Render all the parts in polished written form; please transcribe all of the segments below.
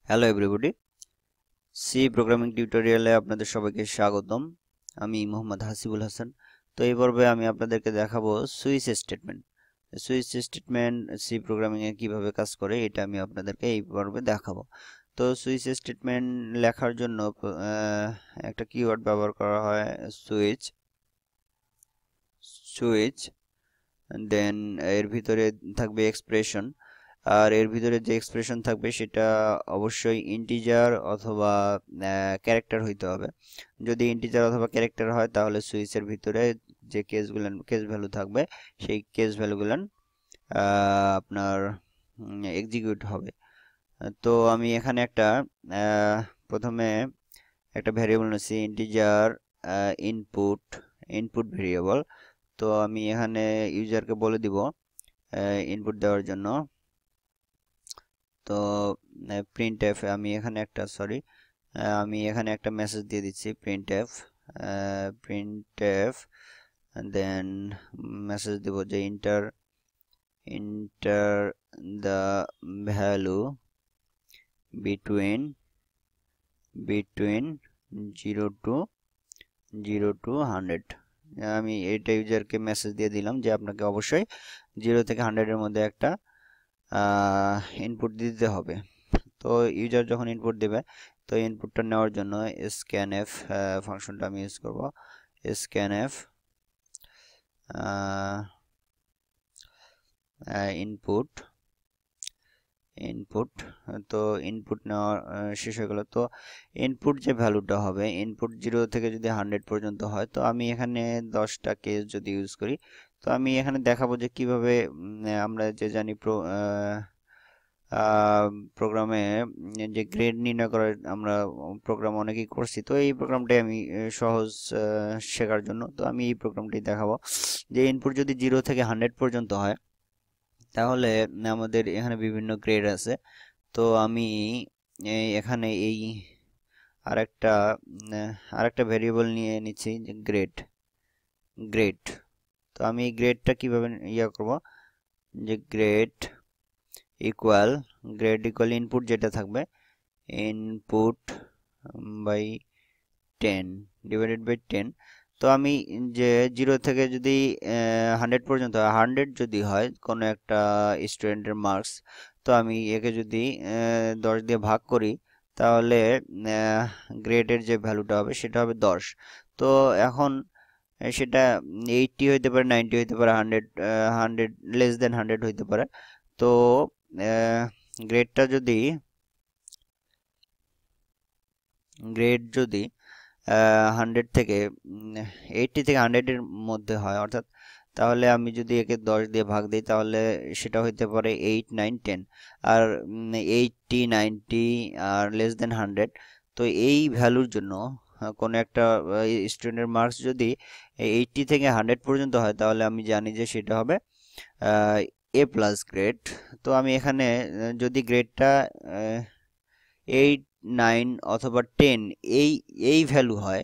Hello everybody, C programming টিউটোরিয়ালে আপনাদের সবাইকে স্বাগতম। আমি মোহাম্মদ হাসিবুল হাসান। তো এই পর্বে আমি আপনাদেরকে দেখাবো switch statement. Switch statement C programming এ কিভাবে কাজ করে এটা আমি আপনাদেরকে এই পর্বে দেখাবো। তো সুইচ স্টেটমেন্ট লেখার জন্য একটা কিওয়ার্ড ব্যবহার করা হয়, সুইচ। সুইচ দেন এর ভিতরে থাকবে এক্সপ্রেশন, আর এর ভিতরে যে এক্সপ্রেশন থাকবে সেটা অবশ্যই ইন্টিজার অথবা ক্যারেক্টার হইতে হবে। যদি ইন্টিজার অথবা ক্যারেক্টার হয় তাহলে সুইচের ভিতরে যে কেস ভ্যালু থাকবে সেই কেস ভ্যালুগুলান আপনার এক্সিকিউট হবে। তো আমি এখানে একটা প্রথমে একটা ভ্যারিয়েবল নিচ্ছি, ইন্টিজার ইনপুট ইনপুট ভ্যারিয়েবল। তো আমি এখানে ইউজারকে বলে দিব ইনপুট দেওয়ার জন্য। তো প্রিন্টএফ আমি এখানে একটা মেসেজ দিয়ে দিচ্ছি, প্রিন্টএফ দেন মেসেজ দেব যে enter the value between 0 to 100। আমি এটা ইউজারকে মেসেজ দিয়ে দিলাম যে আপনাকে অবশ্যই 0 থেকে 100 এর মধ্যে একটা ইনপুট দিতে হবে। তো ইউজার যখন ইনপুট দেবে, তো ইনপুটটা নেওয়ার জন্য scanf ফাংশনটা আমি ইউজ করব। scanf ইনপুট ইনপুট তো ইনপুট নেওয়া শেষ হয়ে গেল। তো ইনপুট যে ভ্যালুটা হবে, ইনপুট 0 থেকে যদি 100 পর্যন্ত হয়, তো আমি এখানে 10টা কেস যদি ইউজ করি, তো আমি এখানে দেখাবো যে কিভাবে আমরা যে জানি প্রোগ্রামে যে গ্রেড নির্ণয় করার আমরা প্রোগ্রাম অনেকেই করছি। তো এই প্রোগ্রামটাই আমি সহজ শেখার জন্য তো আমি এই প্রোগ্রামটাই দেখাবো যে ইনপুট যদি 0 থেকে 100 পর্যন্ত হয় তাহলে আমাদের এখানে বিভিন্ন গ্রেড আছে। তো আমি এখানে এই আরেকটা আরেকটা ভেরিয়েবল নিয়ে নিচ্ছি যে গ্রেড। তো আমি এই গ্রেডটা কিভাবে করব, যে গ্রেড ইকুয়াল ইনপুট যেটা থাকবে ইনপুট বাই 10 ডিভাইডেড বাই 10। তো আমি যে 0 থেকে যদি 100 পর্যন্ত 100 যদি হয় কোনো একটা স্টুডেন্টের মার্কস, তো আমি একে যদি 10 দিয়ে ভাগ করি তাহলে গ্রেডের যে ভ্যালুটা হবে সেটা হবে 10। তো এখন সেটা 80 হইতে পারে, 90 হইতে পারে, 100 লেস দেন 100 হইতে পারে। তো গ্রেডটা যদি গ্রেড যদি 100 থেকে 80 থেকে 100 এর মধ্যে হয়, অর্থাৎ তাহলে আমি যদি একে 10 দিয়ে ভাগ দিই তাহলে সেটা হইতে পারে 8, 9, 10। আর 80, 90 আর লেস দেন 100, তো এই ভ্যালুর জন্য কোনো একটা স্টুডেন্টের মার্কস যদি 80 থেকে 100 পর্যন্ত হয় তাহলে আমি জানি যে সেটা হবে এ প্লাস গ্রেড। তো আমি এখানে যদি গ্রেডটা 8, 9 অথবা 10 এই এই ভ্যালু হয়,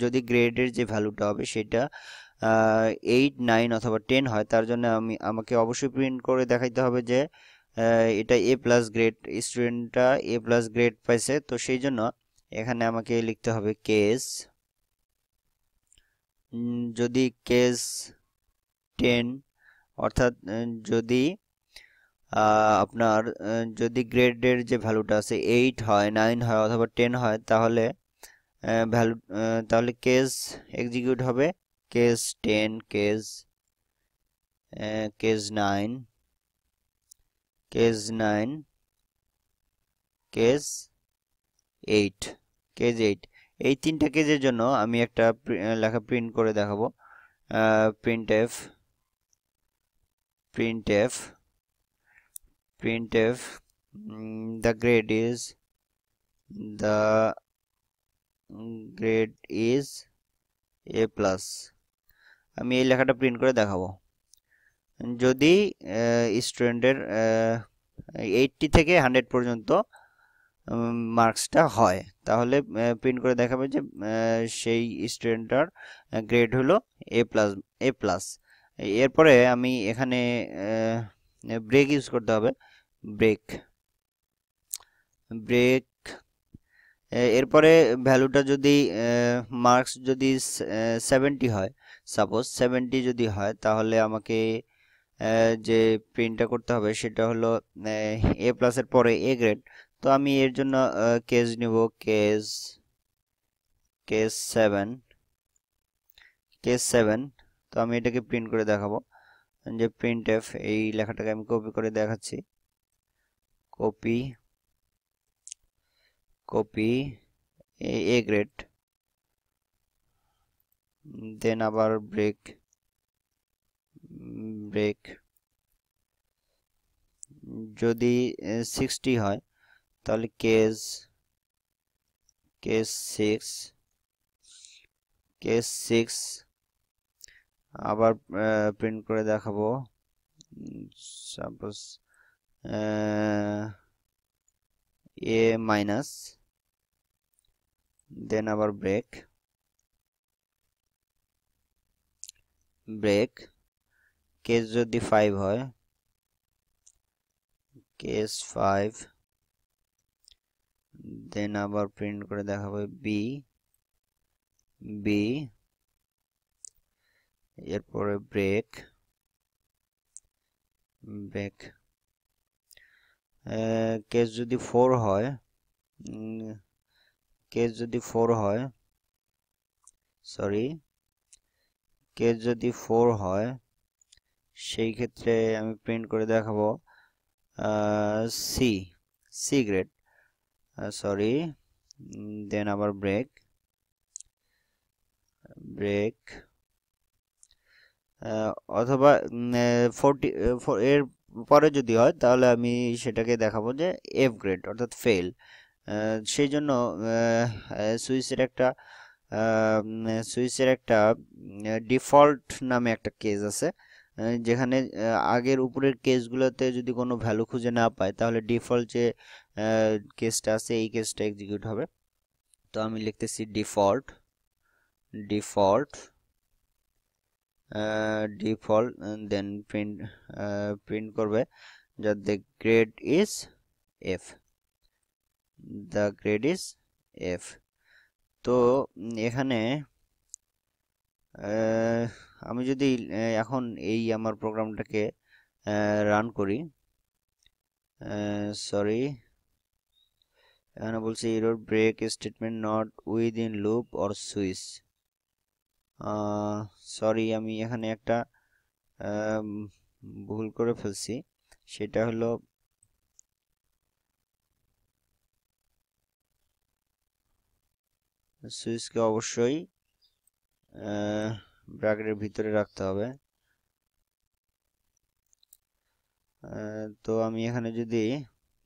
যদি গ্রেডের যে ভ্যালুটা হবে সেটা 8, 9 অথবা 10 হয়, তার জন্য আমাকে অবশ্যই প্রিন্ট করে দেখাইতে হবে যে এটা এ প্লাস গ্রেড, স্টুডেন্টটা এ প্লাস গ্রেড পাইছে। তো সেই জন্য এখানে আমাকে লিখতে হবে কেস, যদি কেস 10 অর্থাৎ যদি আপনার যদি গ্রেডের যে ভ্যালুটা আছে 8 হয়, 9 হয় অথবা 10 হয় তাহলে তাহলে কেস এক্সিকিউট হবে কেস 10, কেস 9, কেস 8, এই তিনটা কেসের জন্য আমি একটা লেখা প্রিন্ট করে দেখাবো। Printf the grade is a plus। আমি এই লেখাটা প্রিন্ট করে দেখাবো। যদি স্টুডেন্টের 80 থেকে 100 পর্যন্ত মার্কসটা হয় তাহলে প্রিন্ট করে দেখাবে যে সেই স্টুডেন্টটার গ্রেড হলো এ প্লাস। এরপরে আমি এখানে ব্রেক ইউজ করতে হবে, ব্রেক। ব্রেক এরপরে ভ্যালুটা যদি মার্কস যদি 70 হয়, সাপোজ 70 যদি হয়, তাহলে আমাকে যে প্রিন্টটা করতে হবে সেটা হলো এ প্লাসের পরে এ গ্রেড। তো আমি এর জন্য কেস নিব, কেস কেস 7, কেস 7। তো আমি এটাকে প্রিন্ট করে দেখাবো যে প্রিন্ট এফ, এই লেখাটাকে আমি কপি করে দেখাচ্ছি, কপি কপি এ গ্রেড, দেন আবার ব্রেক ব্রেক যদি 60 হয় তাহলে কেস 6 আবার প্রিন্ট করে দেখাবো, সাপোজ এ মাইনাস, দেন আবার ব্রেক কেস যদি 5 হয়, কেস 5, দেন আবার প্রিন্ট করে দেখাবো বি এরপরে ব্রেক কেস যদি 4 হয়, কেস যদি 4 হয় সেই ক্ষেত্রে আমি প্রিন্ট করে দেখাবো সি গ্রেড, দেন আবার ব্রেক অথবা 40 এর পরে যদি হয় তাহলে আমি সেটাকে দেখাবো যে এফ গ্রেড অর্থাৎ ফেল। সেই জন্য সুইসের একটা ডিফল্ট নামে একটা কেস আছে, যেখানে আগের উপরের কেসগুলোতে যদি কোনো ভ্যালু খুঁজে না পায় তাহলে ডিফল্ট যে কেসটা আছে এই কেসটা এক্সিকিউট হবে। তো আমি লিখতেছি ডিফল্ট দেন প্রিন্ট করবে যে the grade is f। তো এখানে আমি যদি এখন এই আমার প্রোগ্রামটাকে রান করি, এখানে বলছে error break statement not within loop or switch. আমি এখানে একটা ভুল করে ফেলছি, সেটা হলো সুইচকে অবশ্যই ব্র্যাকেটের ভিতরে রাখতে হবে। তো আমি এখানে যদি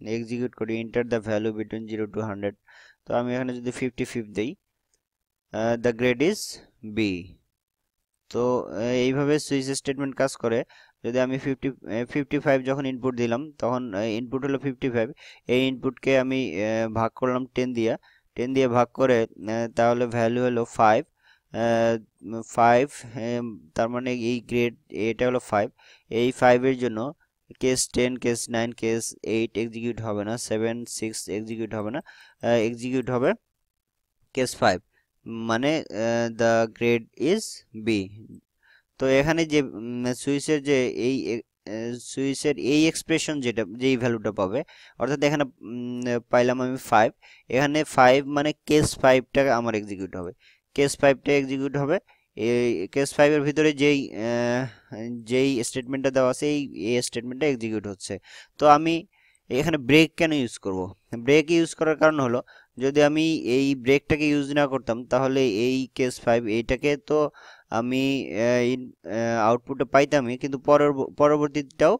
এক্সিকিউট করি enter the value between 0 to 100, তো আমি এখানে যদি 55 দেই, দ্য গ্রেড ইজ বি। তো এইভাবে সুইচ স্টেটমেন্ট কাজ করে। যদি আমি 55 যখন ইনপুট দিলাম তখন ইনপুট হলো 55, এই ইনপুটকে আমি ভাগ করলাম 10 দিয়ে ভাগ করে, তাহলে ভ্যালু হলো 5, তার মানে এই গ্রেড এটা হলো 5। এই 5 এর জন্য কেস 10, কেস 9, কেস 8 এক্সিকিউট হবে না, 7, 6 এক্সিকিউট হবে না, এক্সিকিউট হবে কেস 5, মানে দ্য গ্রেড ইজ বি। তো এখানে যে সুইচের যে এই সুইচের এই এক্সপ্রেশন যেই ভ্যালুটা পাবে, অর্থাৎ এখানে পাইলাম আমি 5, এখানে 5 মানে কেস 5টা আমার এক্সিকিউট হবে, কেস 5টা এক্সিকিউট হবে। এই কেস 5 এর ভিতরে যেই স্টেটমেন্টটা দেওয়া আছে এই স্টেটমেন্টটা এক্সিকিউট হচ্ছে। তো আমি এখানে ব্রেক কেন ইউজ করব? ব্রেক ইউজ করার কারণ হলো, যদি আমি এই ব্রেকটাকে ইউজ না করতাম তাহলে এই কেস 5 এইটাকে তো আমি আউটপুটে পাইতামই, কিন্তু পরবর্তীটাও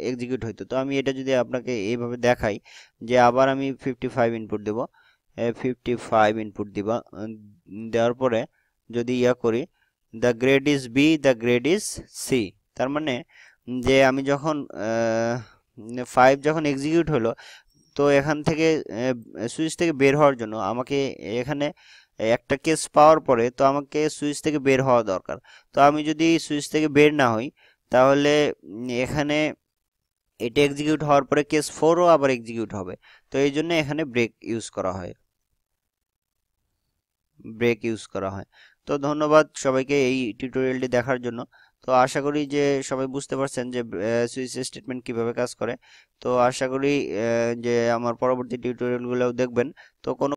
এক্সিকিউট হইতো। তো আমি এটা যদি আপনাকে এইভাবে দেখাই যে আবার আমি 55 ইনপুট দেব, 55 ইনপুট দেওয়ার পরে যদি করি the grade is B, the grade is C, তার মানে যে আমি যখন 5 যখন এক্সিকিউট হলো, তো এখান থেকে সুইচ থেকে বের হওয়ার জন্য আমাকে এখানে একটা কেস পাওয়ার পরে তো আমাকে সুইচ থেকে বের হওয়া দরকার। তো আমি যদি সুইচ থেকে বের না হই তাহলে এখানে এটা এক্সিকিউট হওয়ার পরে কেস 4ও আবার এক্সিকিউট হবে। তো এই জন্য এখানে ব্রেক ইউজ করা হয়, তো ধন্যবাদ সবাইকে এই টিউটোরিয়ালটি দেখার জন্য। তো আশা করি যে সবাই বুঝতে পারছেন যে সুইচ স্টেটমেন্ট কিভাবে কাজ করে। তো আশা করি যে আমার পরবর্তী টিউটোরিয়ালগুলোও দেখবেন। তো কোনো